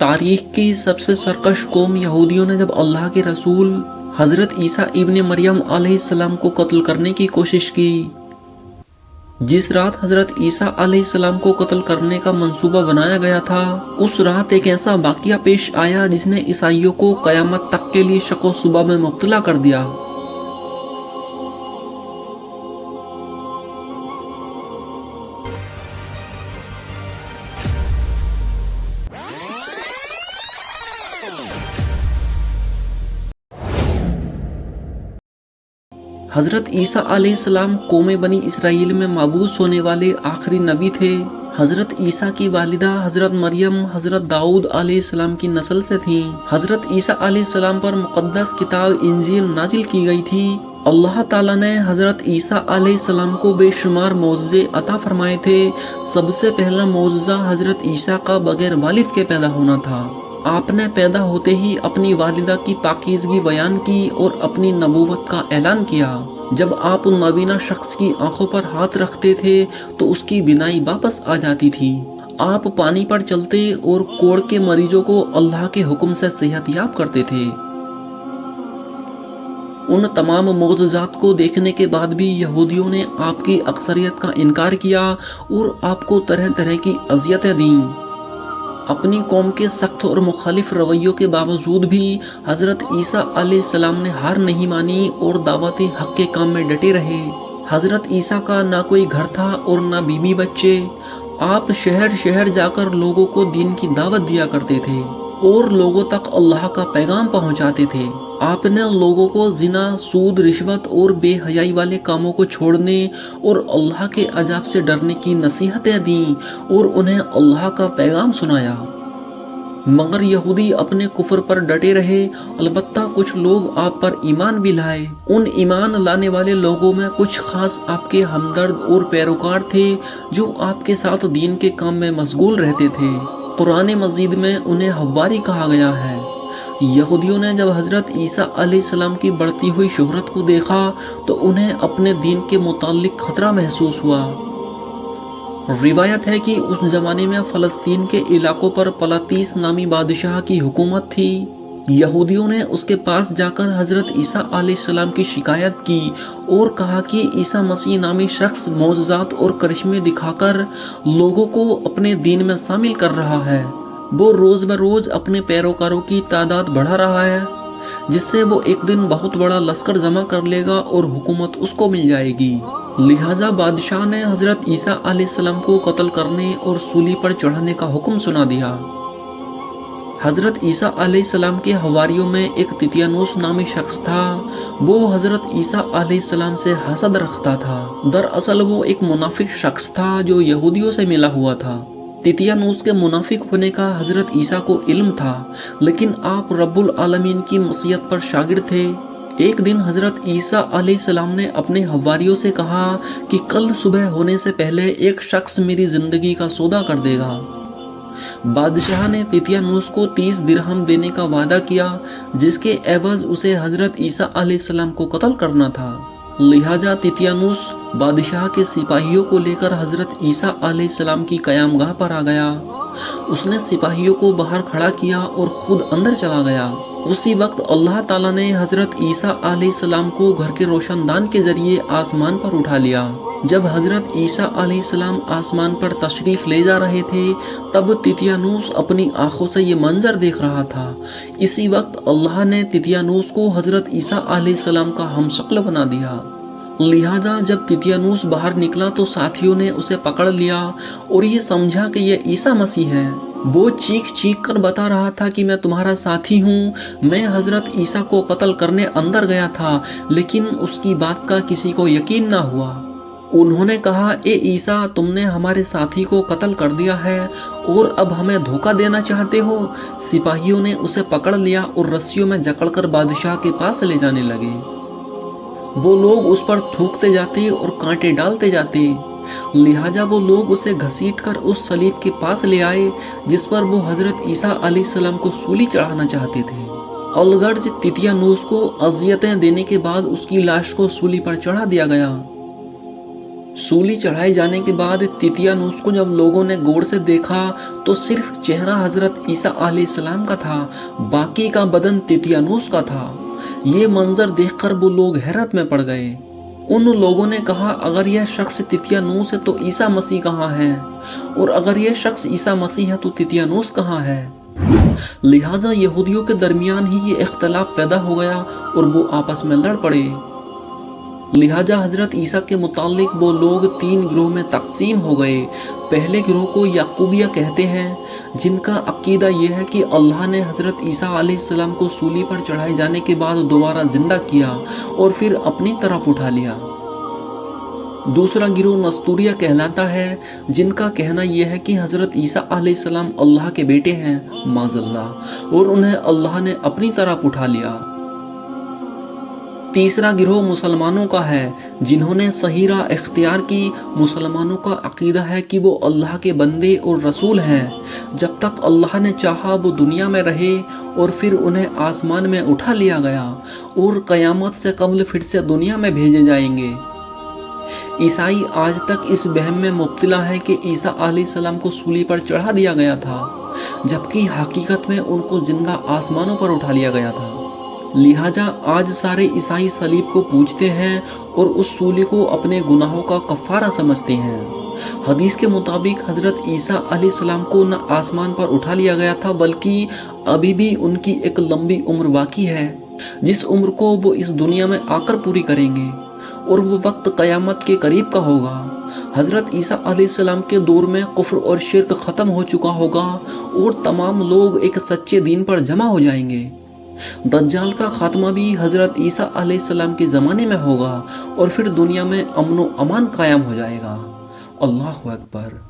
तारीख की सबसे सरकश कौम यहूदियों ने जब अल्लाह के रसूल हज़रत ईसा इब्न मरियम अलैहिस्सलाम को कत्ल करने की कोशिश की, जिस रात हज़रत ईसा अलैहिस्सलाम को कत्ल करने का मंसूबा बनाया गया था, उस रात एक ऐसा वाक़या पेश आया जिसने ईसाइयों को क़यामत तक के लिए शक व शुबा में मुब्तला कर दिया। हज़रत ईसा अलैहिस्सलाम कौम बनी इसराइल में मबूस होने वाले आखिरी नबी थे। हज़रत ईसा की वालिदा हज़रत मरियम हज़रत दाऊद अलैहिस्सलाम की नस्ल से थीं। हज़रत ईसा अलैहिस्सलाम पर मुक़द्दस किताब इंजील नाजिल की गई थी। अल्लाह ताला ने हज़रत ईसा अलैहिस्सलाम को बेशुमार मौज़े अता फरमाए थे। सबसे पहला मौज़ा हज़रत ईसा का बगैर वालिद के पैदा होना था। आपने पैदा होते ही अपनी वालिदा की पाकीज़गी बयान की और अपनी नबूवत का ऐलान किया। जब आप उन नबीना शख्स की आंखों पर हाथ रखते थे तो उसकी बिनाई वापस आ जाती थी। आप पानी पर चलते और कोढ़ के मरीजों को अल्लाह के हुक्म से सेहतयाब करते थे। उन तमाम मौजज़ात को देखने के बाद भी यहूदियों ने आपकी अक्सरियत का इनकार किया और आपको तरह तरह की अज़ियतें दीं। अपनी कौम के सख्त और मुखालिफ रवैयों के बावजूद भी हज़रत ईसा अलैहिस्सलाम ने हार नहीं मानी और दावत हक़ के काम में डटे रहे। हज़रत ईसा का ना कोई घर था और ना बीवी बच्चे। आप शहर शहर जाकर लोगों को दीन की दावत दिया करते थे और लोगों तक अल्लाह का पैगाम पहुंचाते थे। आपने लोगों को जिना, सूद, रिश्वत और बेहयाई वाले कामों को छोड़ने और अल्लाह के अज़ाब से डरने की नसीहतें दीं और उन्हें अल्लाह का पैगाम सुनाया। मगर यहूदी अपने कुफ्र पर डटे रहे। अलबत्ता कुछ लोग आप पर ईमान भी लाए। उन ईमान लाने वाले लोगों में कुछ खास आपके हमदर्द और पैरोकार थे जो आपके साथ दीन के काम में मशगूल रहते थे। कुरान मजीद में उन्हें हवारी कहा गया है। यहूदियों ने जब हज़रत ईसा अलैहिस्सलाम की बढ़ती हुई शोहरत को देखा तो उन्हें अपने दीन के मुताल्लिक खतरा महसूस हुआ। रिवायत है कि उस ज़माने में फ़लस्तीन के इलाकों पर पलातीस नामी बादशाह की हुकूमत थी। यहूदियों ने उसके पास जाकर हज़रत ईसा अलैहिस्सलाम की शिकायत की और कहा कि ईसा मसीह नामी शख्स मौजज़ात और करिश्मे दिखाकर लोगों को अपने दीन में शामिल कर रहा है। वो रोज़ ब रोज़ अपने पैरोकारों की तादाद बढ़ा रहा है, जिससे वो एक दिन बहुत बड़ा लश्कर जमा कर लेगा और हुकूमत उसको मिल जाएगी। लिहाजा बादशाह ने हज़रत ईसा अलैहिस्सलाम को कत्ल करने और सूली पर चढ़ाने का हुक्म सुना दिया। हज़रत ईसा अलैहिस्सलाम के हवारियों में एक तितियानुस नामी शख्स था। वो हज़रत ईसा अलैहिस्सलाम से हसद रखता था। दरअसल वो एक मुनाफिक शख्स था जो यहूदियों से मिला हुआ था। तितियानुस के मुनाफिक होने का हज़रत ईसा को इल्म था, लेकिन आप रब्बुल आलमीन की मसीहत पर शागिर्द थे। एक दिन हज़रत ईसा अलैहिस्सलाम ने अपने हवारियों से कहा कि कल सुबह होने से पहले एक शख्स मेरी ज़िंदगी का सौदा कर देगा। बादशाह ने तितियानुस को 30 दिरहम देने का वादा किया, जिसके एवज उसे हज़रत ईसा अलैहिस्सलाम को कत्ल करना था। लिहाजा तितियानुस बादशाह के सिपाहियों को लेकर हज़रत ईसा अलैहिस्सलाम की क़यामगाह पर आ गया। उसने सिपाहियों को बाहर खड़ा किया और ख़ुद अंदर चला गया। उसी वक्त अल्लाह ताला ने हज़रत ईसा अलैहिस्सलाम को घर के रोशनदान के ज़रिए आसमान पर उठा लिया। जब हज़रत ईसा अलैहिस्सलाम आसमान पर तशरीफ़ ले जा रहे थे, तब तितियानुस अपनी आँखों से ये मंजर देख रहा था। इसी वक्त अल्लाह ने तितियानुस को हज़रत ईसा अलैहिस्सलाम का हमशक्ल बना दिया। लिहाजा जब तितियानुस बाहर निकला तो साथियों ने उसे पकड़ लिया और ये समझा कि ये ईसा मसीह है। वो चीख चीख कर बता रहा था कि मैं तुम्हारा साथी हूँ, मैं हज़रत ईसा को कत्ल करने अंदर गया था, लेकिन उसकी बात का किसी को यकीन ना हुआ। उन्होंने कहा, ए ईसा, तुमने हमारे साथी को कत्ल कर दिया है और अब हमें धोखा देना चाहते हो। सिपाहियों ने उसे पकड़ लिया और रस्सियों में जकड़कर बादशाह के पास ले जाने लगे। वो लोग उस पर थूकते जाते और कांटे डालते जाते। लिहाजा वो लोग उसे घसीटकर उस सलीब के पास ले आए जिस पर वो हज़रत ईसा अलैहिस्सलाम को सूली चढ़ाना चाहते थे। अलगर्ज तितियानुस को अज़ियतें देने के बाद उसकी लाश को सूली पर चढ़ा दिया गया। सूली चढ़ाए जाने के बाद तितियानुस को जब लोगों ने गौर से देखा तो सिर्फ चेहरा हजरत ईसा अलैहिस्सलाम का था, बाकी का बदन तितियानुस का था। ये मंजर देखकर वो लोग हैरत में पड़ गए। उन लोगों ने कहा, अगर यह शख्स तितियानुस है तो ईसा मसीह कहाँ है, और अगर यह शख्स ईसा मसीह है तो तितियानुस कहाँ है। लिहाजा यहूदियों के दरमियान ही ये इख्तलाफ पैदा हो गया और वो आपस में लड़ पड़े। लिहाजा हजरत ईसा के मुतालिक वो लोग 3 गिरोह में तकसीम हो गए। पहले गिरोह को याकूबिया कहते हैं, जिनका अकीदा यह है कि अल्लाह ने हजरत ईसा अलैहिस्सलाम को सूली पर चढ़ाए जाने के बाद दोबारा जिंदा किया और फिर अपनी तरफ उठा लिया। दूसरा गिरोह नस्तूरिया कहलाता है, जिनका कहना यह है कि हजरत ईसा अलैहिस्सलाम अल्लाह के बेटे हैं माज़अल्लाह, और उन्हें अल्लाह ने अपनी तरफ उठा लिया। तीसरा गिरोह मुसलमानों का है, जिन्होंने सही राह इख्तियार की। मुसलमानों का अकीदा है कि वो अल्लाह के बंदे और रसूल हैं। जब तक अल्लाह ने चाहा वो दुनिया में रहे और फिर उन्हें आसमान में उठा लिया गया और क़यामत से कबल फिर से दुनिया में भेजे जाएंगे। ईसाई आज तक इस वहम में मुब्तला है कि ईसा अलैहिस्सलाम को सूली पर चढ़ा दिया गया था, जबकि हकीकत में उनको जिंदा आसमानों पर उठा लिया गया था। लिहाजा आज सारे ईसाई सलीब को पूजते हैं और उस सूली को अपने गुनाहों का कफ़ारा समझते हैं। हदीस के मुताबिक हज़रत ईसा अलैहिस्सलाम को न आसमान पर उठा लिया गया था, बल्कि अभी भी उनकी एक लंबी उम्र बाकी है, जिस उम्र को वो इस दुनिया में आकर पूरी करेंगे, और वो वक्त क़यामत के करीब का होगा। हज़रत ईसा अलैहिस्सलाम के दौर में कुफ्र और शिर्क ख़त्म हो चुका होगा और तमाम लोग एक सच्चे दीन पर जमा हो जाएंगे। दज्जाल का खात्मा भी हज़रत ईसा अलैहिस्सलाम के ज़माने में होगा और फिर दुनिया में अमन व अमान कायम हो जाएगा। अल्लाहु अकबर।